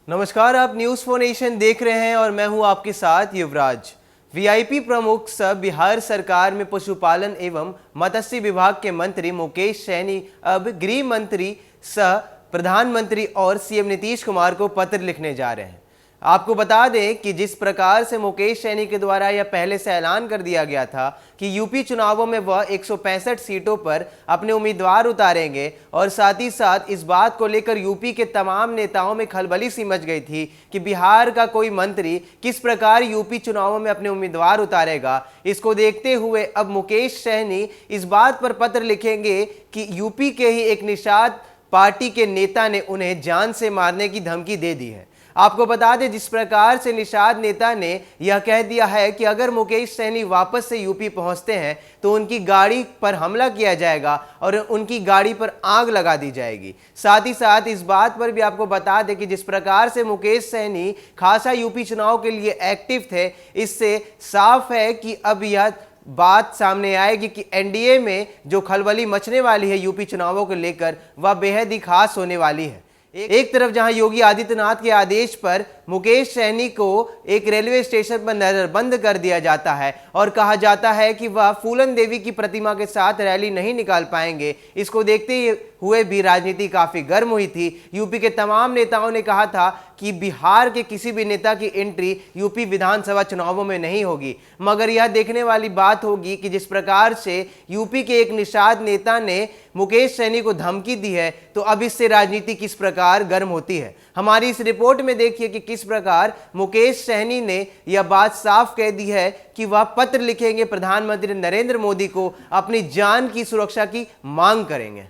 नमस्कार, आप news for nation देख रहे हैं और मैं हूं आपके साथ युवराज। वीआईपी प्रमुख सह बिहार सरकार में पशुपालन एवं मत्स्य विभाग के मंत्री मुकेश सैनी अब गृह मंत्री सह प्रधानमंत्री और सीएम नीतीश कुमार को पत्र लिखने जा रहे हैं। आपको बता दें कि जिस प्रकार से मुकेश सैनी के द्वारा यह पहले से ऐलान कर दिया गया था कि यूपी चुनावों में वह 165 सीटों पर अपने उम्मीदवार उतारेंगे और साथ ही साथ इस बात को लेकर यूपी के तमाम नेताओं में खलबली सी मच गई थी कि बिहार का कोई मंत्री किस प्रकार यूपी चुनावों में अपने उम्मीदवार उतारेगा। इसको देखते हुए अब मुकेश सैनी इस बात पर पत्र लिखेंगे कि यूपी के ही एक निषाद पार्टी के नेता ने उन्हें जान से मारने की धमकी दे दी है। आपको बता दें, जिस प्रकार से निषाद नेता ने यह कह दिया है कि अगर मुकेश सैनी वापस से यूपी पहुंचते हैं तो उनकी गाड़ी पर हमला किया जाएगा और उनकी गाड़ी पर आग लगा दी जाएगी। साथ ही साथ इस बात पर भी आपको बता दें कि जिस प्रकार से मुकेश सैनी खासा यूपी चुनाव के लिए एक्टिव थे, इससे साफ है कि अब यह बात सामने आएगी कि एनडीए में जो खलबली मचने वाली है यूपी चुनावों को लेकर, वह बेहद ही खास होने वाली है। एक तरफ जहां योगी आदित्यनाथ के आदेश पर मुकेश सैनी को एक रेलवे स्टेशन पर नजरबंद कर दिया जाता है और कहा जाता है कि वह फूलन देवी की प्रतिमा के साथ रैली नहीं निकाल पाएंगे। इसको देखते हुए भी राजनीति काफी गर्म हुई थी। यूपी के तमाम नेताओं ने कहा था कि बिहार के किसी भी नेता की एंट्री यूपी विधानसभा चुनावों में नहीं होगी, मगर यह देखने वाली बात होगी कि जिस प्रकार से यूपी के एक निषाद नेता ने मुकेश सैनी को धमकी दी है, तो अब इससे राजनीति किस प्रकार गर्म होती है। हमारी इस रिपोर्ट में देखिए कि किस प्रकार मुकेश सैनी ने यह बात साफ कह दी है कि वह पत्र लिखेंगे, प्रधानमंत्री नरेंद्र मोदी को अपनी जान की सुरक्षा की मांग करेंगे।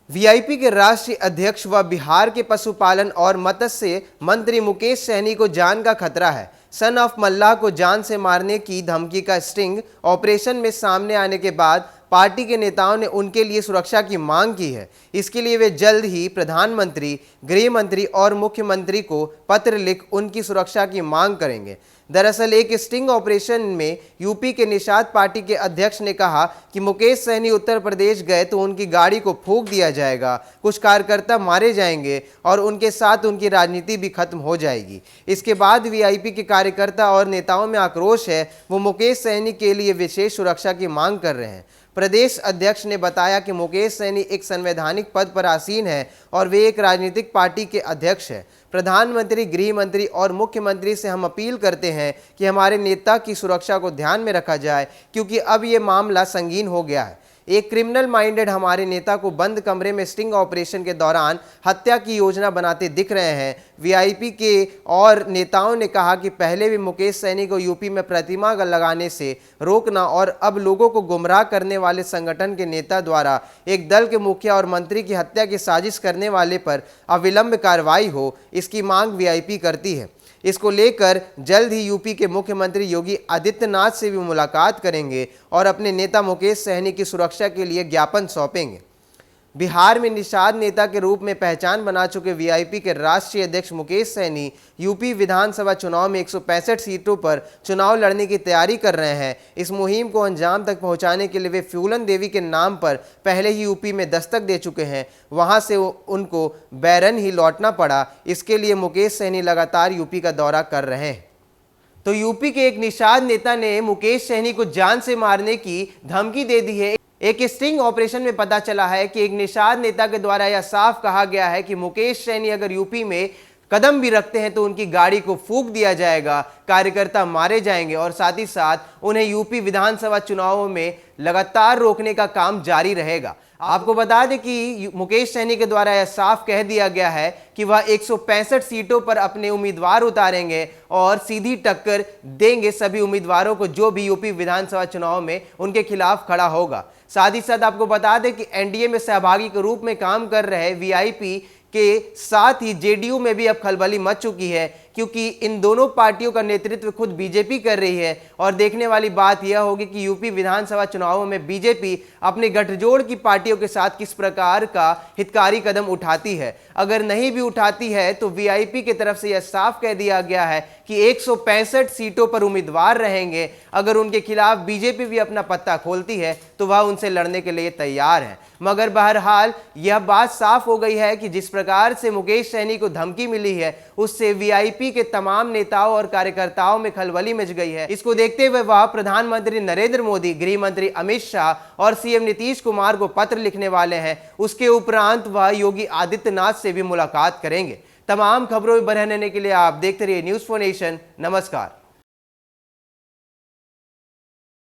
वीआईपी के राष्ट्रीय अध्यक्ष व बिहार के पशुपालन और मत्स्य मंत्री मुकेश सैनी को जान का खतरा है। सन ऑफ मल्लाह को जान से मारने की धमकी का स्टिंग ऑपरेशन में सामने आने के बाद पार्टी के नेताओं ने उनके लिए सुरक्षा की मांग की है। इसके लिए वे जल्द ही प्रधानमंत्री, गृह मंत्री और मुख्यमंत्री को पत्र लिख उनकी सुरक्षा की मांग करेंगे। दरअसल एक स्टिंग ऑपरेशन में यूपी के निषाद पार्टी के अध्यक्ष ने कहा कि मुकेश सैनी उत्तर प्रदेश गए तो उनकी गाड़ी को फूंक दिया जाएगा, कुछ कार्यकर्ता मारे जाएंगे और उनके साथ उनकी राजनीति भी खत्म हो जाएगी। इसके बाद वीआईपी के कार्यकर्ता और नेताओं में आक्रोश है। वो मुकेश सैनी के लिए विशेष सुरक्षा की मांग कर रहे हैं। प्रदेश अध्यक्ष ने बताया कि मुकेश सैनी एक संवैधानिक पद पर आसीन है और वे एक राजनीतिक पार्टी के अध्यक्ष हैं। प्रधानमंत्री, गृह मंत्री और मुख्यमंत्री से हम अपील करते हैं कि हमारे नेता की सुरक्षा को ध्यान में रखा जाए, क्योंकि अब ये मामला संगीन हो गया है। एक क्रिमिनल माइंडेड हमारे नेता को बंद कमरे में स्टिंग ऑपरेशन के दौरान हत्या की योजना बनाते दिख रहे हैं। वीआईपी के और नेताओं ने कहा कि पहले भी मुकेश सैनी को यूपी में प्रतिमा लगाने से रोकना और अब लोगों को गुमराह करने वाले संगठन के नेता द्वारा एक दल के मुखिया और मंत्री की हत्या की साजिश करने वाले पर अविलंब कार्रवाई हो, इसकी मांग वीआईपी करती है। इसको लेकर जल्द ही यूपी के मुख्यमंत्री योगी आदित्यनाथ से भी मुलाकात करेंगे और अपने नेता मुकेश सैनी की सुरक्षा के लिए ज्ञापन सौंपेंगे। बिहार में निषाद नेता के रूप में पहचान बना चुके वीआईपी के राष्ट्रीय अध्यक्ष मुकेश सैनी यूपी विधानसभा चुनाव में 165 सीटों पर चुनाव लड़ने की तैयारी कर रहे हैं। इस मुहिम को अंजाम तक पहुंचाने के लिए वे फूलन देवी के नाम पर पहले ही यूपी में दस्तक दे चुके हैं। वहां से उनको बैरन ही लौटना पड़ा। इसके लिए मुकेश सैनी लगातार यूपी का दौरा कर रहे हैं। तो यूपी के एक निषाद नेता ने मुकेश सैनी को जान से मारने की धमकी दे दी है। एक स्टिंग ऑपरेशन में पता चला है कि एक निषाद नेता के द्वारा यह साफ कहा गया है कि मुकेश सैनी अगर यूपी में कदम भी रखते हैं तो उनकी गाड़ी को फूंक दिया जाएगा, कार्यकर्ता मारे जाएंगे और साथ ही साथ उन्हें यूपी विधानसभा चुनावों में लगातार रोकने का काम जारी रहेगा। आपको बता दें कि मुकेश सैनी के द्वारा यह साफ कह दिया गया है कि वह 165 सीटों पर अपने उम्मीदवार उतारेंगे और सीधी टक्कर देंगे सभी उम्मीदवारों को जो भी यूपी विधानसभा चुनाव में उनके खिलाफ खड़ा होगा। साथ ही साथ आपको बता दें कि एनडीए में सहभागी के रूप में काम कर रहे वीआईपी के साथ ही जेडीयू में भी अब खलबली मच चुकी है, क्योंकि इन दोनों पार्टियों का नेतृत्व खुद बीजेपी कर रही है। और देखने वाली बात यह होगी कि यूपी विधानसभा चुनावों में बीजेपी अपने गठजोड़ की पार्टियों के साथ किस प्रकार का हितकारी कदम उठाती है। अगर नहीं भी उठाती है तो वीआईपी की तरफ से यह साफ कह दिया गया है कि 165 सीटों पर उम्मीदवार रहेंगे। अगर उनके खिलाफ बीजेपी भी अपना पत्ता खोलती है तो वह उनसे लड़ने के लिए तैयार है। मगर बहरहाल यह बात साफ हो गई है कि जिस प्रकार से मुकेश सहनी को धमकी मिली है उससे वीआईपी के तमाम नेताओं और कार्यकर्ताओं में खलबली मच गई है। इसको देखते हुए वह प्रधानमंत्री नरेंद्र मोदी, गृह मंत्री अमित शाह और सीएम नीतीश कुमार को पत्र लिखने वाले हैं। उसके उपरांत वह योगी आदित्यनाथ से भी मुलाकात करेंगे। तमाम खबरों में बने रहने के लिए आप देखते रहिए न्यूज़4नेशन। नमस्कार।